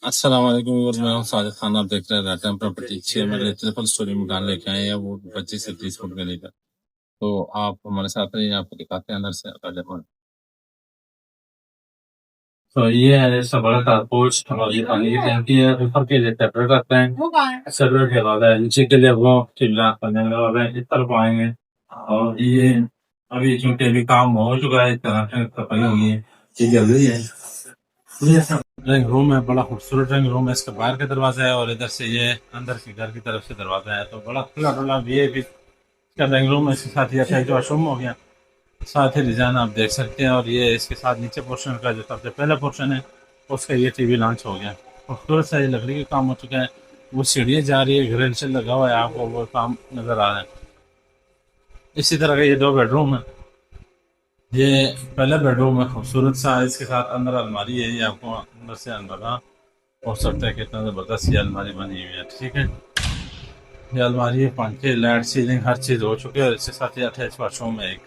अस्सलाम वालेकुम व्यूअर्स, मैं हूं साजिद खान। आप देख रहे हैं राइट टाइम प्रॉपर्टी। 6 मरले ट्रिपल स्टोरी मकान लेके आए हैं, वो 25 से 30 फुट में लेकर। तो आप हमारे साथ रहिए, आपको दिखाते हैं अंदर से अवेलेबल। तो ये है इसका बड़ा कारपोर्च और ये पानी की टंकी है। ऊपर के लिए सेपरेट रखते हैं, सेपरेट के बाद है नीचे के लिए वो चिल्ला करने वाला है। इस तरफ आएंगे और ये अभी चूंकि अभी काम हो चुका है, इस तरह से सफाई होगी है, ये जल रही है। ये ड्राइंग रूम है, बड़ा खूबसूरत ड्राइंग रूम है। इसका बाहर का दरवाजा है और इधर से ये अंदर के घर की तरफ से दरवाजा है। तो बड़ा खुला डुला वीआईपी इसका ड्राइंग रूम है। इसके साथ ये अटैच वॉशरूम हो गया, साथ ही डिजाइन आप देख सकते हैं। और ये इसके साथ नीचे पोर्शन का जो सबसे पहला पोर्शन है उसका ये टीवी लॉन्च हो गया। खूबसूरत सा ये लकड़ी का काम हो चुका है। वो सीढ़ियाँ जा रही है, ग्रिल से लगा हुआ है, आपको वो काम नजर आ रहा है। इसी तरह का ये 2 बेडरूम है। ये पहला बेडरूम है, खूबसूरत सा। इसके साथ अंदर अलमारी है, ये आपको अंदर से अंदर हो सकता है कितना जबरदस्त ये अलमारी बनी हुई है। ठीक है, ये अलमारी है, पंखे, लाइट, सीलिंग, हर चीज हो चुकी है। और इसके साथ ये अटैच वॉशरूम है, एक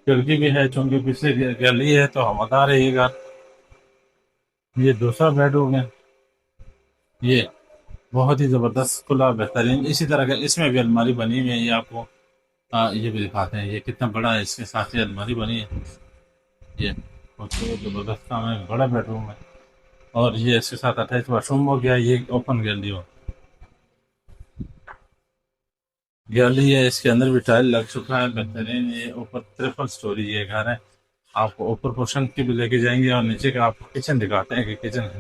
खिड़की भी है। चूंकि पिछले गली है तो हवादार है ये घर। ये दूसरा बेडरूम है, ये बहुत ही जबरदस्त खुला बेहतरीन। इसी तरह का इसमें भी अलमारी बनी हुई है, ये आपको ये भी दिखाते हैं ये कितना बड़ा है। इसके साथ ये अलमारी बनी है, ये खूबसूरत जबरदस्त काम है, बड़ा बेडरूम है। और ये इसके साथ अटैच वॉशरूम हो गया। ये ओपन गैलरी हो गैलरी है, इसके अंदर भी टाइल लग चुका है, बेहतरीन। ये ऊपर ट्रिपल स्टोरी ये घर है। आपको ऊपर पोर्शन की भी लेके जाएंगे और नीचे का आपको किचन दिखाते हैं कि किचन है।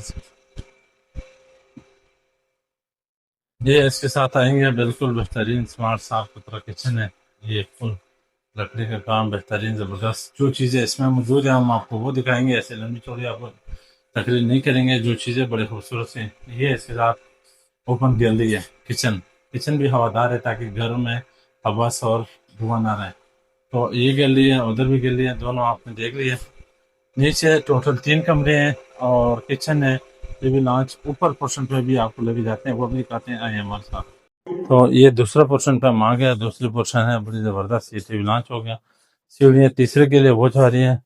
ये इसके साथ आएंगे, बिल्कुल बेहतरीन स्मार्ट साफ सुथरा किचन है। ये फुल लकड़ी का काम, बेहतरीन जबरदस्त। जो चीज़ें इसमें मौजूद है हम आपको वो दिखाएंगे, ऐसे लंबी चौड़ी आपको तकरीर नहीं करेंगे। जो चीज़ें बड़ी खूबसूरत सी। ये इसके साथ ओपन गैलरी है, किचन। किचन भी हवादार है ताकि घर में हवा और धुआं ना रहे। तो ये गैलरी है, उधर भी गैलरी है, दोनों आपने देख लिया। नीचे टोटल 3 कमरे हैं और किचन है। ये भी लॉन्च ऊपर पोर्शन पे भी आपको लेके जाते हैं, वो भी दिखाते हैं, आए हमारे साथ। तो ये दूसरा पोर्शन पे हम आ गया। दूसरी पोर्शन है बड़ी जबरदस्त, ये भी लॉन्च हो गया। सीढ़ियाँ तीसरे के लिए वो जा रही है।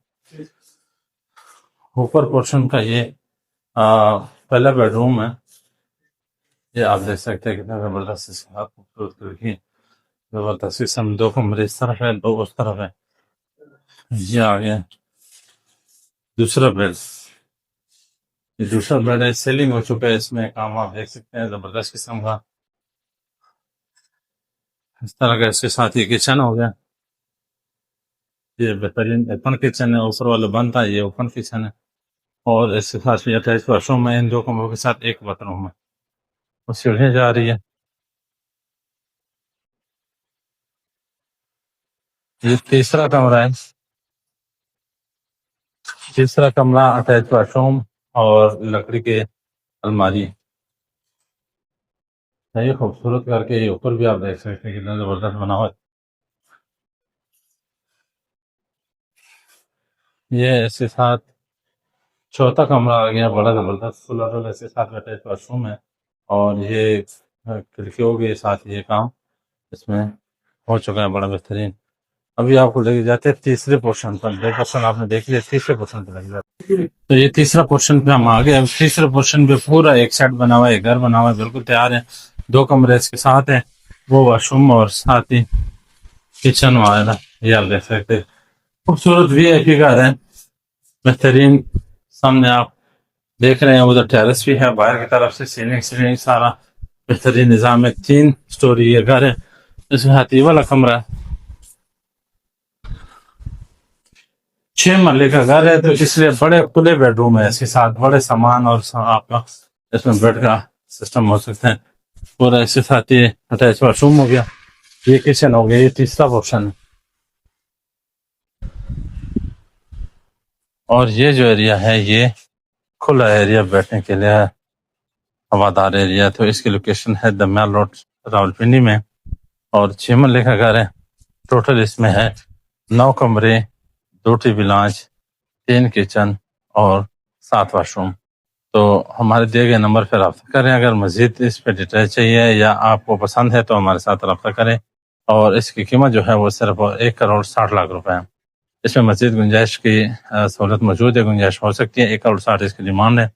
ऊपर पोर्शन का ये पहला बेडरूम है। ये आप देख सकते हैं कितना जबरदस्त इसके साथ खूबसूरत खिड़की, जबरदस्त किस्म। 2 कमरे इस तरफ है, 2 उस तरफ है। ये आ गया दूसरा बेड। ये दूसरा बेड है, सेलिंग हो चुका है। इसमें काम आप देख सकते हैं, जबरदस्त किस्म का। इस तरह का इसके साथ ये किचन हो गया। ये बेहतरीन ओपन किचन है, ऊपर वाला बंद था, ये ओपन किचन है। और इसके साथ ये अटैच वॉशरूम है, इन 2 कमरों के साथ एक बाथरूम है। और सीढ़ियाँ जा रही है। ये तीसरा कमरा है, तीसरा कमरा अटैच वॉशरूम और लकड़ी के अलमारी। ये खूबसूरत करके ये ऊपर भी आप देख सकते हैं कितना जबरदस्त बना हुआ है। ये इसके साथ चौथा कमरा आ गया, बड़ा जबरदस्त खुला डुला। इसके साथ अटैच वॉशरूम है और ये खिड़कियों के साथ ये काम इसमें हो चुका है, बड़ा बेहतरीन। अभी आपको लेके जाते हैं तीसरे पोर्शन पर। पोर्शन आपने देख लिया, तीसरे पोर्शन पे लगे जाते हैं। तो ये तीसरा पोर्शन पे हम आ गए। अब तीसरे पोर्शन पे पूरा एक सेट बना हुआ है, घर बना हुआ है, बिल्कुल तैयार है। 2 कमरे इसके साथ है, वो वॉशरूम और साथ ही किचन वगैरह ये आप देख सकते हैं। खूबसूरत वीआईपी घर है, बेहतरीन। सामने आप देख रहे हैं उधर टेरेस भी है, बाहर की तरफ से सीलिंग सीलिंग सारा बेहतरीन निजाम है। 3 स्टोरी ये घर है। इसमें हाथी वाला कमरा 6 मरले का घर है, तो इसलिए बड़े खुले बेडरूम है। इसके साथ बड़े सामान और आपका इसमें बेड का सिस्टम हो सकता है पूरा। इसके साथ ये अटैच वॉशरूम हो गया, ये किचन हो गया। ये तीसरा ऑप्शन है। और ये जो एरिया है ये खुला एरिया बैठने के लिए है, हवादार एरिया। तो इसकी लोकेशन है दमियाल रोड, रावलपिंडी में। और 6 मरले का घर है। टोटल इसमें है 9 कमरे, 2 टीवी लॉन्च, 3 किचन और 7 वॉशरूम। तो हमारे दिए गए नंबर पर रब्ता करें। अगर मजीद इस पर डिटेल चाहिए या आपको पसंद है तो हमारे साथ रब्ता करें। और इसकी कीमत जो है वो सिर्फ 1,60,00,000 रुपए है। इसमें मज़ीद गुंजाइश की सहूलत मौजूद है, गुंजाइश हो सकती है। 1,60 इसकी डिमांड है।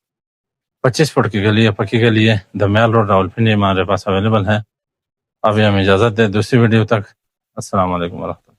25 फुट की गली है, पक्की गली है, दमियाल रोड, रावलपिंडी हमारे पास अवेलेबल है। अभी हमें इजाज़त दे, दूसरी वीडियो तक। अस्सलाम वालेकुम।